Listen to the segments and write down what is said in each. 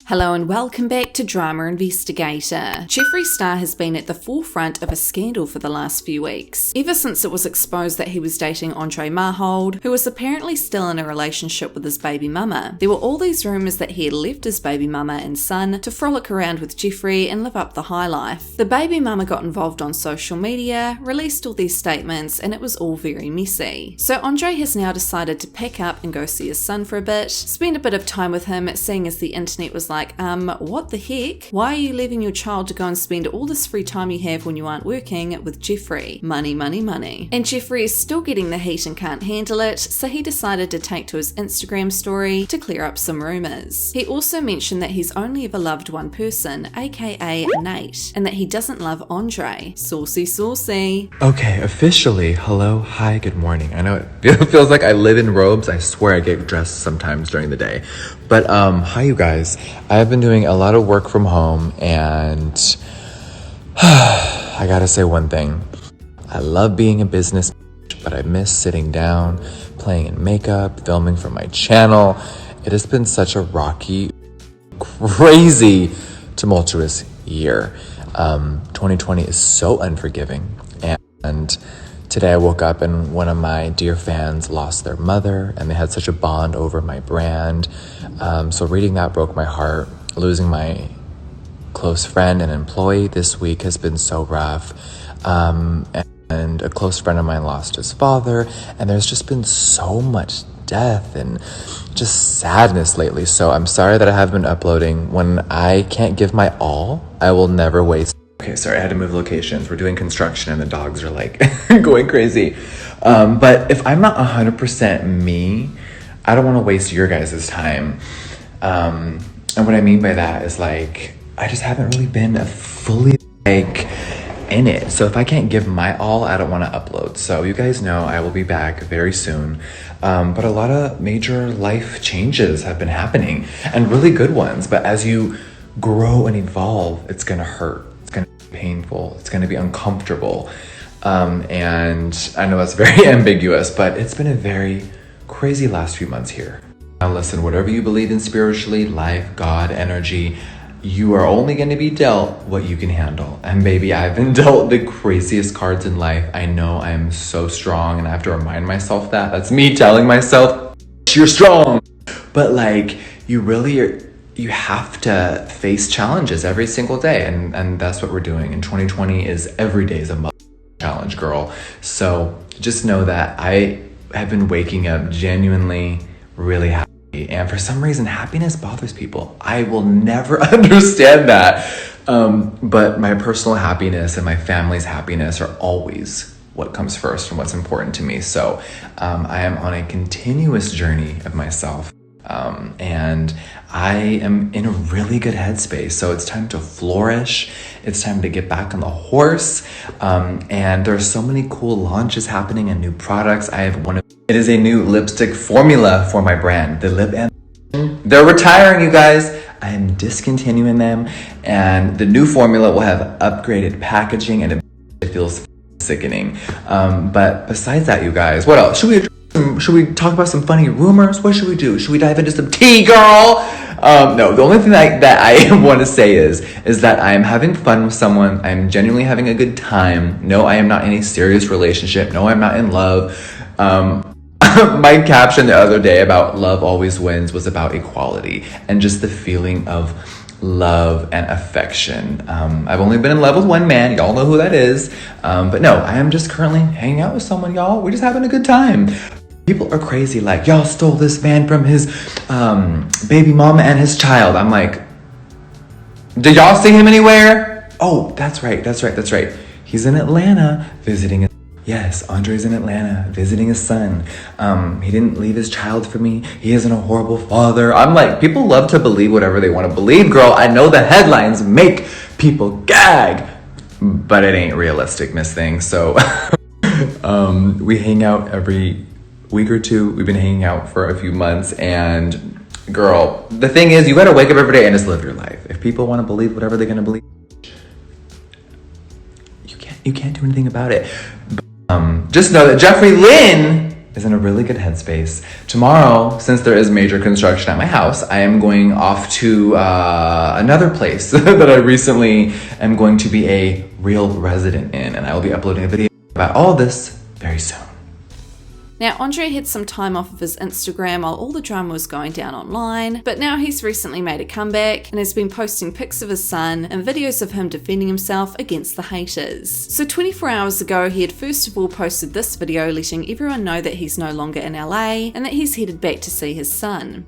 Hello and welcome back to Drama Investigator. Jeffree Star has been at the forefront of a scandal for the last few weeks, ever since it was exposed that he was dating Andre Marhold, who was apparently still in a relationship with his baby mama. There were all these rumours that he had left his baby mama and son to frolic around with Jeffree and live up the high life. The baby mama got involved on social media, released all these statements, and it was all very messy. So Andre has now decided to pack up and go see his son for a bit, spend a bit of time with him, seeing as the internet was like, what the heck? Why are you leaving your child to go and spend all this free time you have when you aren't working with Jeffree? Money, money, money. And Jeffree is still getting the heat and can't handle it, so he decided to take to his Instagram story to clear up some rumours. He also mentioned that he's only ever loved one person, aka Nate, and that he doesn't love Andre. Saucy, saucy. Okay, officially, hello, hi, good morning. I know it feels like I live in robes. I swear I get dressed sometimes during the day. But hi you guys. I've been doing a lot of work from home and I gotta say one thing. I love being a business, but I miss sitting down, playing in makeup, filming for my channel. It has been such a rocky, crazy, tumultuous year. 2020 is so unforgiving, and today I woke up and one of my dear fans lost their mother, and they had such a bond over my brand. So reading that broke my heart. Losing my close friend and employee this week has been so rough. And a close friend of mine lost his father, and there's just been so much death and just sadness lately. So I'm sorry that I haven't been uploading. When I can't give my all, I will never waste. Okay, sorry, I had to move locations. We're doing construction and the dogs are like going crazy. But if I'm not 100% me, I don't want to waste your guys' time. And what I mean by that is like, I just haven't really been fully like in it. So if I can't give my all, I don't want to upload. So you guys know I will be back very soon. But a lot of major life changes have been happening and really good ones. But as you grow and evolve, it's going to hurt. It's going to be painful. It's going to be uncomfortable. And I know that's very ambiguous, but it's been a very crazy last few months here. Now listen, whatever you believe in spiritually, life, God, energy, you are only going to be dealt what you can handle. And baby, I've been dealt the craziest cards in life. I know I am so strong and I have to remind myself that. That's me telling myself, you're strong. But like, you have to face challenges every single day. And that's what we're doing. And 2020 is every day is a challenge, girl. So just know that I have been waking up genuinely really happy. And for some reason, happiness bothers people. I will never understand that. But my personal happiness and my family's happiness are always what comes first and what's important to me. So I am on a continuous journey of myself. And I am in a really good headspace. So it's time to flourish. It's time to get back on the horse. And there's so many cool launches happening and new products. It is a new lipstick formula for my brand. The lip and they're retiring, you guys. I am discontinuing them. And the new formula will have upgraded packaging and it feels sickening. But besides that, you guys, what else? Should we talk about some funny rumors? What should we do? Should we dive into some tea, girl? No, the only thing that I want to say is that I am having fun with someone. I am genuinely having a good time. No, I am not in a serious relationship. No, I'm not in love. My caption the other day about love always wins was about equality and just the feeling of love and affection. I've only been in love with one man. Y'all know who that is. But no, I am just currently hanging out with someone, y'all. We're just having a good time. People are crazy, like, y'all stole this man from his baby mama and his child. I'm like, did y'all see him anywhere? Oh, that's right. He's in Atlanta visiting. Yes, Andre's in Atlanta visiting his son. He didn't leave his child for me. He isn't a horrible father. I'm like, people love to believe whatever they want to believe, girl. I know the headlines make people gag, but it ain't realistic, Miss Thing. So we hang out every week or two. We've been hanging out for a few months, and girl, the thing is, you gotta wake up every day and just live your life. If people want to believe whatever they're gonna believe, you can't do anything about it. But, just know that Jeffree Lynn is in a really good headspace. Tomorrow, since there is major construction at my house, I am going off to another place that I recently am going to be a real resident in, and I will be uploading a video about all of this very soon. Now, Andre had some time off of his Instagram while all the drama was going down online, but now he's recently made a comeback and has been posting pics of his son and videos of him defending himself against the haters. So 24 hours ago, he had first of all posted this video letting everyone know that he's no longer in LA and that he's headed back to see his son.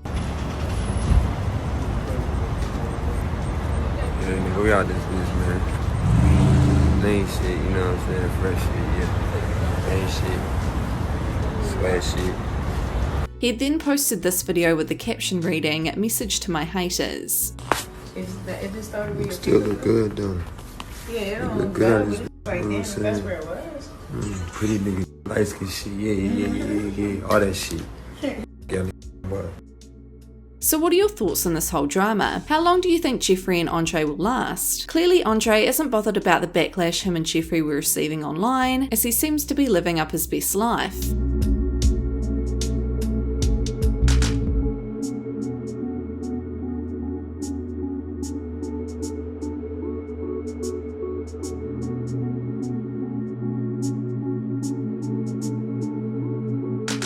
Yeah, nigga, we out this bitch, man. Lean shit, you know what I'm saying? Fresh shit, yeah. Ain't shit. Sweat shit. He then posted this video with the caption reading, "Message to my haters." Still look good though. Yeah, it Look don't good. go like that. That's where it was. Pretty nigga, light skin shit, yeah, all that shit. Yeah, boy. So what are your thoughts on this whole drama? How long do you think Jeffree and Andre will last? Clearly Andre isn't bothered about the backlash him and Jeffree were receiving online, as he seems to be living up his best life.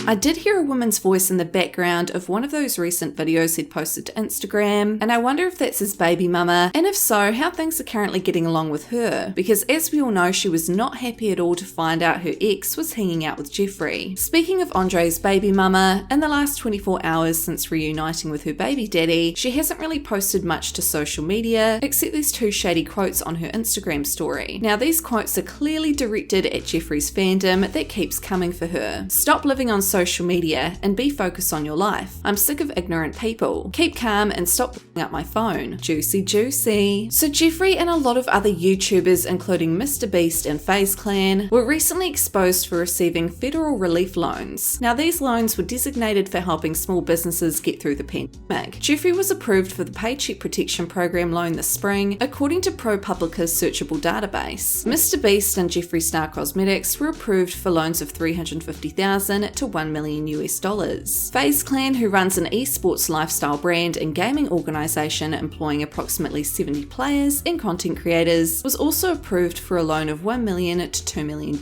I did hear a woman's voice in the background of one of those recent videos he'd posted to Instagram, and I wonder if that's his baby mama, and if so, how things are currently getting along with her, because as we all know, she was not happy at all to find out her ex was hanging out with Jeffree. Speaking of Andre's baby mama, in the last 24 hours since reuniting with her baby daddy, she hasn't really posted much to social media, except these two shady quotes on her Instagram story. Now these quotes are clearly directed at Jeffree's fandom that keeps coming for her. "Stop living on social media and be focused on your life. I'm sick of ignorant people. Keep calm and stop blowing up my phone. Juicy juicy." So Jeffree and a lot of other YouTubers, including Mr. Beast and FaZe Clan, were recently exposed for receiving federal relief loans. Now these loans were designated for helping small businesses get through the pandemic. Jeffree was approved for the Paycheck Protection Program loan this spring, according to ProPublica's searchable database. Mr. Beast and Jeffree Star Cosmetics were approved for loans of $350,000 to $1 million US. FaZe Clan, who runs an esports lifestyle brand and gaming organization employing approximately 70 players and content creators, was also approved for a loan of $1 million to $2 million.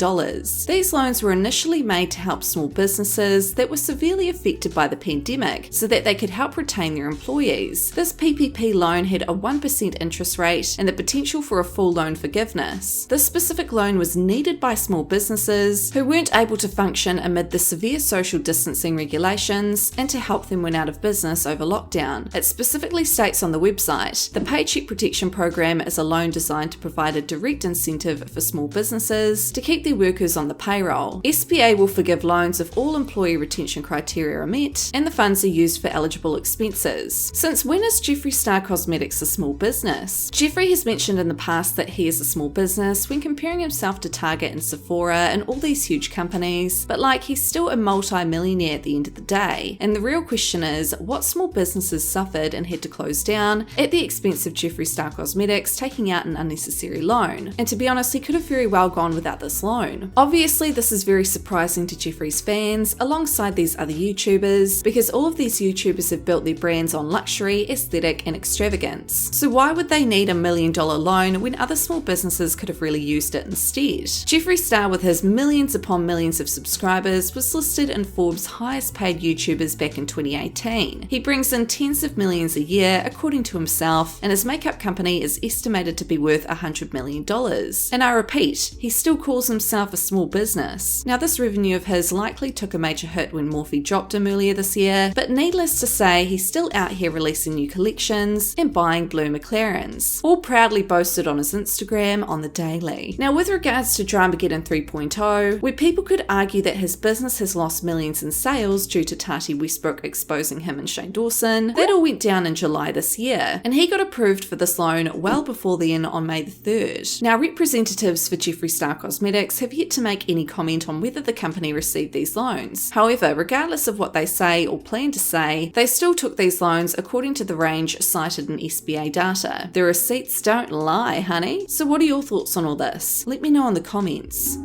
These loans were initially made to help small businesses that were severely affected by the pandemic so that they could help retain their employees. This PPP loan had a 1% interest rate and the potential for a full loan forgiveness. This specific loan was needed by small businesses who weren't able to function amid the severe social distancing regulations and to help them when out of business over lockdown. It specifically states on the website, the Paycheck Protection Program is a loan designed to provide a direct incentive for small businesses to keep their workers on the payroll. SBA will forgive loans if all employee retention criteria are met and the funds are used for eligible expenses. Since when is Jeffree Star Cosmetics a small business? Jeffree has mentioned in the past that he is a small business when comparing himself to Target and Sephora and all these huge companies, but like he's still a multi-millionaire at the end of the day. And the real question is, what small businesses suffered and had to close down at the expense of Jeffree Star Cosmetics taking out an unnecessary loan? And to be honest, he could have very well gone without this loan. Obviously, this is very surprising to Jeffree's fans, alongside these other YouTubers, because all of these YouTubers have built their brands on luxury, aesthetic, and extravagance. So why would they need $1 million loan when other small businesses could have really used it instead? Jeffree Star, with his millions upon millions of subscribers, was listed in Forbes' highest paid YouTubers back in 2018. He brings in tens of millions a year, according to himself, and his makeup company is estimated to be worth $100 million. And I repeat, he still calls himself a small business. Now this revenue of his likely took a major hit when Morphe dropped him earlier this year, but needless to say, he's still out here releasing new collections and buying blue McLarens, all proudly boasted on his Instagram on the daily. Now with regards to Dramageddon 3.0, where people could argue that his business has lost millions in sales due to Tati Westbrook exposing him and Shane Dawson, that all went down in July this year, and he got approved for this loan well before then on May the 3rd. Now representatives for Jeffree Star Cosmetics have yet to make any comment on whether the company received these loans. However, regardless of what they say or plan to say, they still took these loans according to the range cited in SBA data. The receipts don't lie, honey. So what are your thoughts on all this? Let me know in the comments.